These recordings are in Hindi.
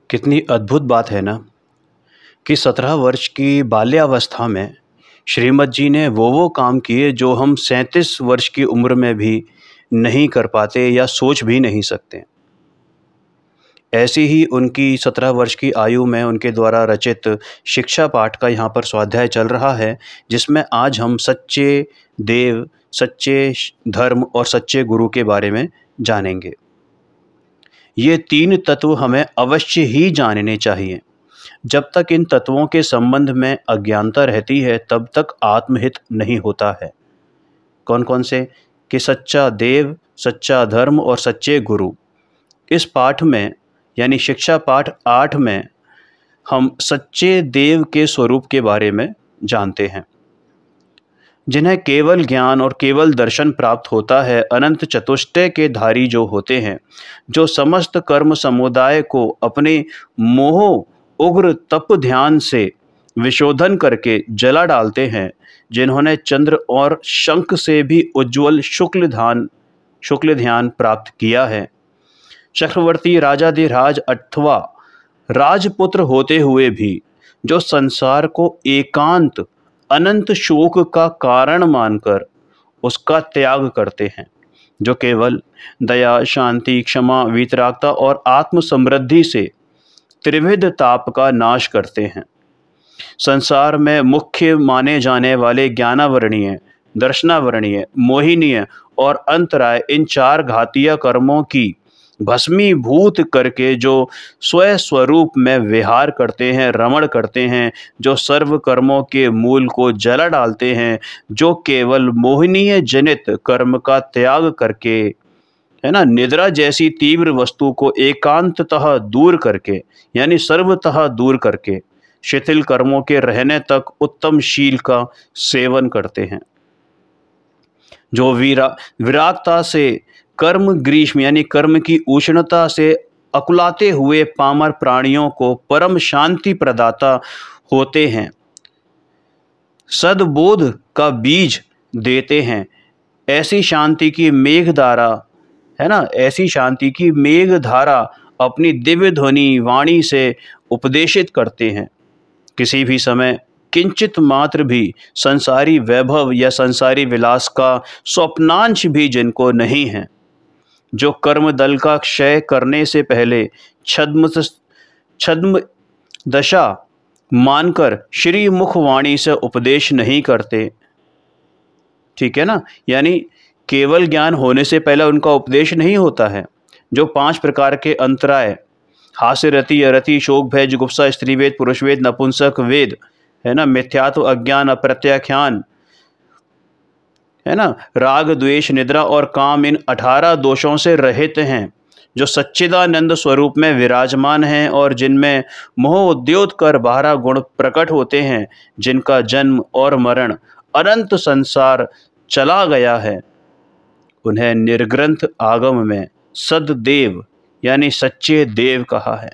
कितनी अद्भुत बात है ना कि 17 वर्ष की बाल्यावस्था में श्रीमद् जी ने वो काम किए जो हम 37 वर्ष की उम्र में भी नहीं कर पाते या सोच भी नहीं सकते। ऐसी ही उनकी 17 वर्ष की आयु में उनके द्वारा रचित शिक्षा पाठ का यहाँ पर स्वाध्याय चल रहा है, जिसमें आज हम सच्चे देव, सच्चे धर्म और सच्चे गुरु के बारे में जानेंगे। ये 3 तत्व हमें अवश्य ही जानने चाहिए। जब तक इन तत्वों के संबंध में अज्ञानता रहती है तब तक आत्महित नहीं होता है। कौन कौन से? कि सच्चा देव, सच्चा धर्म और सच्चे गुरु। इस पाठ में यानी शिक्षा पाठ 8 में हम सच्चे देव के स्वरूप के बारे में जानते हैं, जिन्हें केवल ज्ञान और केवल दर्शन प्राप्त होता है। अनंत चतुष्टय के धारी जो होते हैं, जो समस्त कर्म समुदाय को अपने मोह उग्र तप ध्यान से विशोधन करके जला डालते हैं, जिन्होंने चंद्र और शंख से भी उज्ज्वल शुक्ल ध्यान प्राप्त किया है। चक्रवर्ती राजाधिराज अथवा राजपुत्र होते हुए भी जो संसार को एकांत अनंत शोक का कारण मानकर उसका त्याग करते हैं, जो केवल दया, शांति, क्षमा, वीतरागता और आत्म समृद्धि से त्रिविध ताप का नाश करते हैं। संसार में मुख्य माने जाने वाले ज्ञानावरणीय, दर्शनावरणीय, मोहिनीय और अंतराय, इन 4 घातीय कर्मों की भस्मीभूत करके जो स्वरूप में विहार करते हैं, रमण करते हैं, जो सर्व कर्मों के मूल को जला डालते हैं, जो केवल मोहनीय जनित कर्म का त्याग करके, है ना, निद्रा जैसी तीव्र वस्तु को एकांततः दूर करके यानी सर्वतः दूर करके शिथिल कर्मों के रहने तक उत्तम शील का सेवन करते हैं, जो विरागता से कर्म ग्रीष्म यानी कर्म की उष्णता से अकुलाते हुए पामर प्राणियों को परम शांति प्रदाता होते हैं, सद्बोध का बीज देते हैं। ऐसी शांति की मेघधारा, है ना, ऐसी शांति की मेघधारा अपनी दिव्य ध्वनि वाणी से उपदेशित करते हैं। किसी भी समय किंचित मात्र भी संसारी वैभव या संसारी विलास का स्वप्नांश भी जिनको नहीं है, जो कर्म दल का क्षय करने से पहले छद्म दशा मानकर श्री मुखवाणी से उपदेश नहीं करते, ठीक है ना, यानी केवल ज्ञान होने से पहले उनका उपदेश नहीं होता है। जो 5 प्रकार के अंतराय, हास्य, रति, अरति, शोक, भय, जुगुप्सा, स्त्रीवेद, पुरुषवेद, नपुंसक वेद, है ना, मिथ्यात्व, अज्ञान, अप्रत्याख्यान, है ना, राग, द्वेष, निद्रा और काम, इन 18 दोषों से रहित हैं, जो सच्चिदानंद स्वरूप में विराजमान हैं और जिनमें मोह उद्योत कर 12 गुण प्रकट होते हैं, जिनका जन्म और मरण अनंत संसार चला गया है। उन्हें निर्ग्रंथ आगम में सद्देव यानी सच्चे देव कहा है।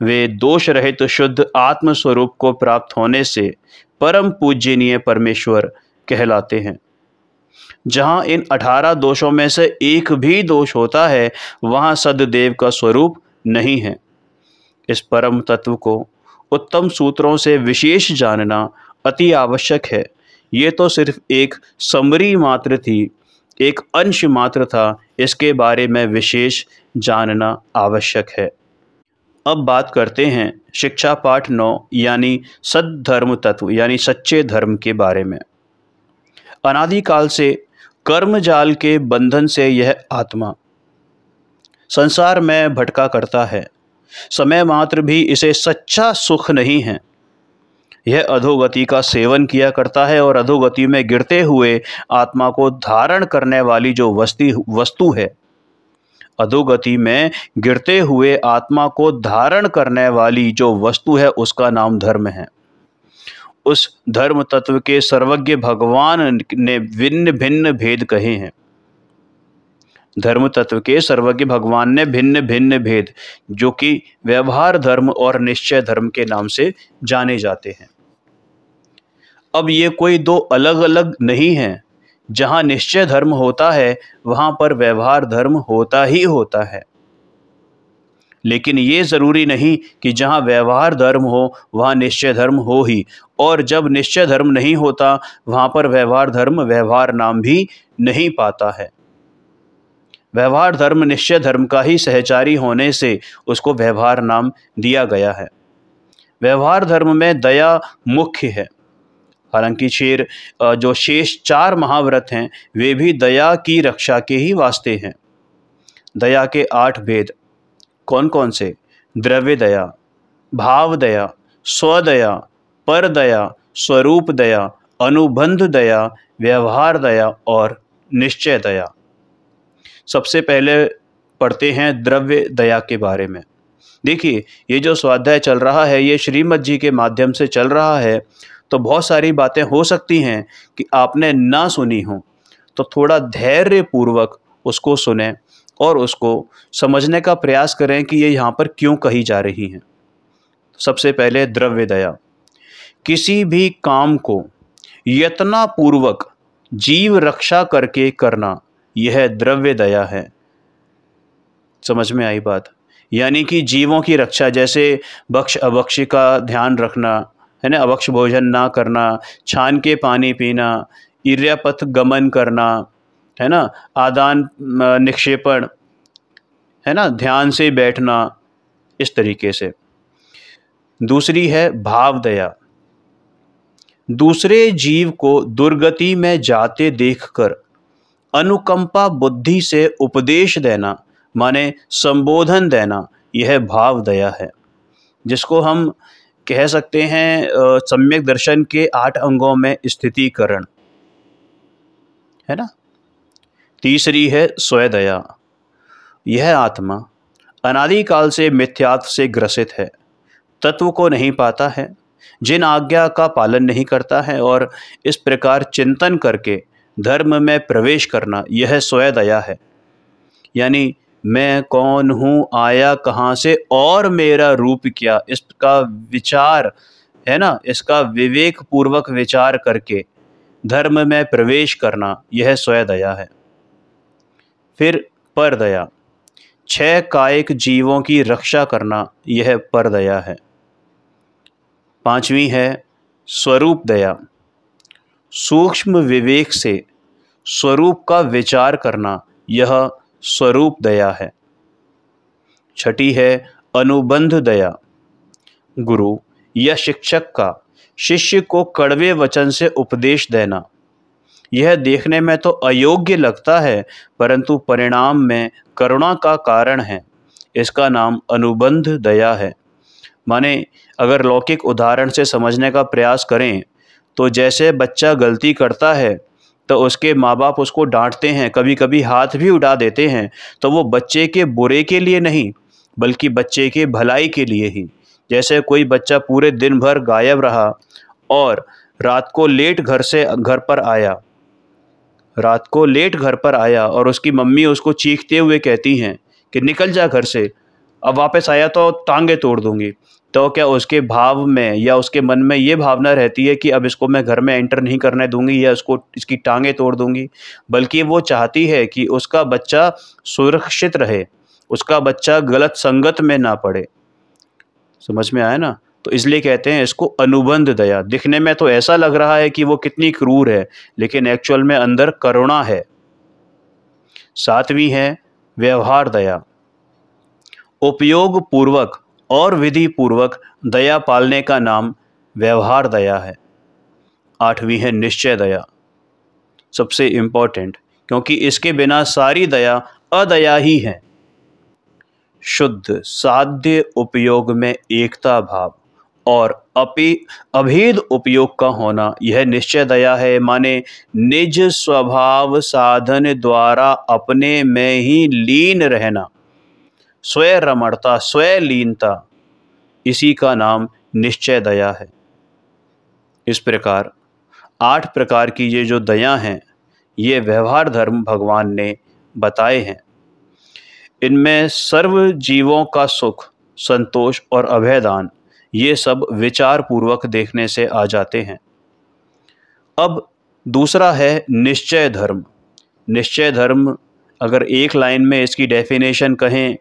वे दोष रहित शुद्ध आत्म स्वरूप को प्राप्त होने से परम पूजनीय परमेश्वर कहलाते हैं। जहाँ इन 18 दोषों में से एक भी दोष होता है, वहाँ सद्देव का स्वरूप नहीं है। इस परम तत्व को उत्तम सूत्रों से विशेष जानना अति आवश्यक है। ये तो सिर्फ एक समरी मात्र थी, एक अंश मात्र था, इसके बारे में विशेष जानना आवश्यक है। अब बात करते हैं शिक्षा पाठ 9 यानी सद्धर्म तत्व यानी सच्चे धर्म के बारे में। अनादिकाल से कर्म जाल के बंधन से यह आत्मा संसार में भटका करता है। समय मात्र भी इसे सच्चा सुख नहीं है। यह अधोगति का सेवन किया करता है और अधोगति में गिरते हुए आत्मा को धारण करने वाली जो वस्तु है, अधोगति में गिरते हुए आत्मा को धारण करने वाली जो वस्तु है, उसका नाम धर्म है। उस धर्म तत्व के सर्वज्ञ भगवान ने भिन्न भिन्न भेद कहे हैं। धर्म तत्व के सर्वज्ञ भगवान ने भिन्न भिन्न भेद, जो कि व्यवहार धर्म और निश्चय धर्म के नाम से जाने जाते हैं। अब ये कोई 2 अलग अलग नहीं हैं। जहाँ निश्चय धर्म होता है वहाँ पर व्यवहार धर्म होता ही होता है। लेकिन ये ज़रूरी नहीं कि जहाँ व्यवहार धर्म हो वहाँ निश्चय धर्म हो ही, और जब निश्चय धर्म नहीं होता वहाँ पर व्यवहार धर्म व्यवहार नाम भी नहीं पाता है। व्यवहार धर्म निश्चय धर्म का ही सहचारी होने से उसको व्यवहार नाम दिया गया है। व्यवहार धर्म में दया मुख्य है। हालांकि जो शेष 4 महाव्रत हैं वे भी दया की रक्षा के ही वास्ते हैं। दया के 8 भेद कौन कौन से? द्रव्य दया, भाव दया, स्वदया, पर दया, स्वरूप दया, अनुबंध दया, व्यवहार दया और निश्चय दया। सबसे पहले पढ़ते हैं द्रव्य दया के बारे में। देखिए, ये जो स्वाध्याय चल रहा है ये श्रीमद् जी के माध्यम से चल रहा है, तो बहुत सारी बातें हो सकती हैं कि आपने ना सुनी हो, तो थोड़ा धैर्य पूर्वक उसको सुने और उसको समझने का प्रयास करें कि ये यहाँ पर क्यों कही जा रही हैं। सबसे पहले द्रव्य दया। किसी भी काम को यत्नपूर्वक जीव रक्षा करके करना, यह द्रव्य दया है। समझ में आई बात? यानी कि जीवों की रक्षा, जैसे भक्ष अभक्ष का ध्यान रखना है ना, अभक्ष भोजन ना करना, छान के पानी पीना, इर्यापथ गमन करना है ना, आदान निक्षेपण है ना, ध्यान से बैठना, इस तरीके से। दूसरी है भाव दया। दूसरे जीव को दुर्गति में जाते देखकर अनुकंपा बुद्धि से उपदेश देना, माने संबोधन देना, यह भाव दया है, जिसको हम कह सकते हैं सम्यक दर्शन के 8 अंगों में स्थितिकरण है ना। तीसरी है स्वदया। यह आत्मा अनादिकाल से मिथ्यात्व से ग्रसित है, तत्व को नहीं पाता है, जिन आज्ञा का पालन नहीं करता है, और इस प्रकार चिंतन करके धर्म में प्रवेश करना, यह स्वदया है। यानी मैं कौन हूँ, आया कहाँ से और मेरा रूप क्या, इसका विचार है ना, इसका विवेक पूर्वक विचार करके धर्म में प्रवेश करना, यह स्वदया है। फिर परदया। 6 कायिक जीवों की रक्षा करना, यह परदया है। 5वीं है स्वरूप दया। सूक्ष्म विवेक से स्वरूप का विचार करना, यह स्वरूप दया है। 6ठी है अनुबंध दया। गुरु या शिक्षक का शिष्य को कड़वे वचन से उपदेश देना, यह देखने में तो अयोग्य लगता है परंतु परिणाम में करुणा का कारण है, इसका नाम अनुबंध दया है। माने अगर लौकिक उदाहरण से समझने का प्रयास करें तो जैसे बच्चा गलती करता है तो उसके माँ बाप उसको डांटते हैं, कभी कभी हाथ भी उड़ा देते हैं, तो वो बच्चे के बुरे के लिए नहीं बल्कि बच्चे के भलाई के लिए ही। जैसे कोई बच्चा पूरे दिन भर गायब रहा और रात को लेट घर पर आया और उसकी मम्मी उसको चीखते हुए कहती हैं कि निकल जा घर से, अब वापस आया तो टांगे तोड़ दूंगी, तो क्या उसके भाव में या उसके मन में ये भावना रहती है कि अब इसको मैं घर में एंटर नहीं करने दूंगी या इसकी टांगे तोड़ दूंगी? बल्कि वो चाहती है कि उसका बच्चा सुरक्षित रहे, उसका बच्चा गलत संगत में ना पड़े। समझ में आया ना? तो इसलिए कहते हैं इसको अनुबंध दया। दिखने में तो ऐसा लग रहा है कि वो कितनी क्रूर है, लेकिन एक्चुअल में अंदर करुणा है। 7वीं है व्यवहार दया। उपयोग पूर्वक और विधि पूर्वक दया पालने का नाम व्यवहार दया है। 8वीं है निश्चय दया, सबसे इम्पोर्टेंट, क्योंकि इसके बिना सारी दया अदया ही है। शुद्ध साध्य उपयोग में एकता भाव और अभेद उपयोग का होना, यह निश्चय दया है। माने निज स्वभाव साधन द्वारा अपने में ही लीन रहना, स्वयं रमणता, स्वयं लीनता, इसी का नाम निश्चय दया है। इस प्रकार 8 प्रकार की ये जो दया हैं ये व्यवहार धर्म भगवान ने बताए हैं। इनमें सर्व जीवों का सुख, संतोष और अभयदान, ये सब विचार पूर्वक देखने से आ जाते हैं। अब दूसरा है निश्चय धर्म। निश्चय धर्म अगर एक लाइन में इसकी डेफिनेशन कहें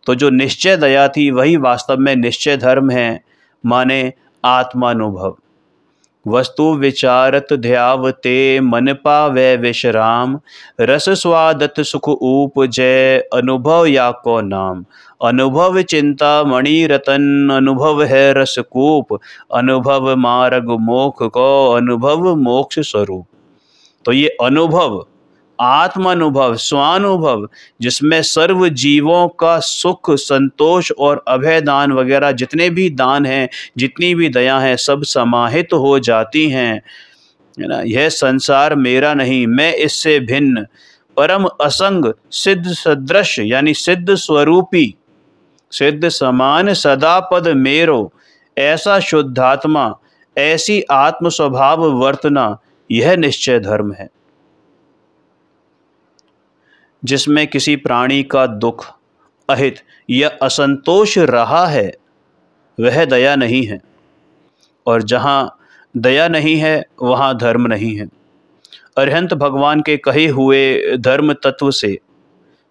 तो जो निश्चय दया थी वही वास्तव में निश्चय धर्म है, माने आत्मानुभव। वस्तु विचारत ध्यावते मन पावै विश्राम, रस स्वादत सुख उपजय अनुभव या को नाम। अनुभव चिंता मणि रतन, अनुभव है रसकूप, अनुभव मार्ग मोक्ष को, अनुभव मोक्ष स्वरूप। तो ये अनुभव, आत्मानुभव, स्वानुभव, जिसमें सर्व जीवों का सुख, संतोष और अभय दान वगैरह जितने भी दान हैं, जितनी भी दया है, सब समाहित हो जाती हैं, है ना। यह संसार मेरा नहीं, मैं इससे भिन्न, परम असंग सिद्ध सदृश यानी सिद्ध स्वरूपी, सिद्ध समान सदा पद मेरो, ऐसा शुद्धात्मा, ऐसी आत्म स्वभाव वर्तना, यह निश्चय धर्म है। जिसमें किसी प्राणी का दुख, अहित या असंतोष रहा है, वह दया नहीं है, और जहाँ दया नहीं है वहाँ धर्म नहीं है। अरिहंत भगवान के कहे हुए धर्म तत्व से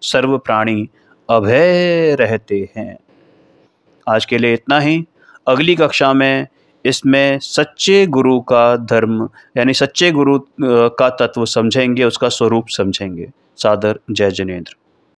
सर्व प्राणी अभय रहते हैं। आज के लिए इतना ही। अगली कक्षा में इसमें सच्चे गुरु का धर्म यानी सच्चे गुरु का तत्व समझेंगे, उसका स्वरूप समझेंगे। सादर जय जिनेंद्र।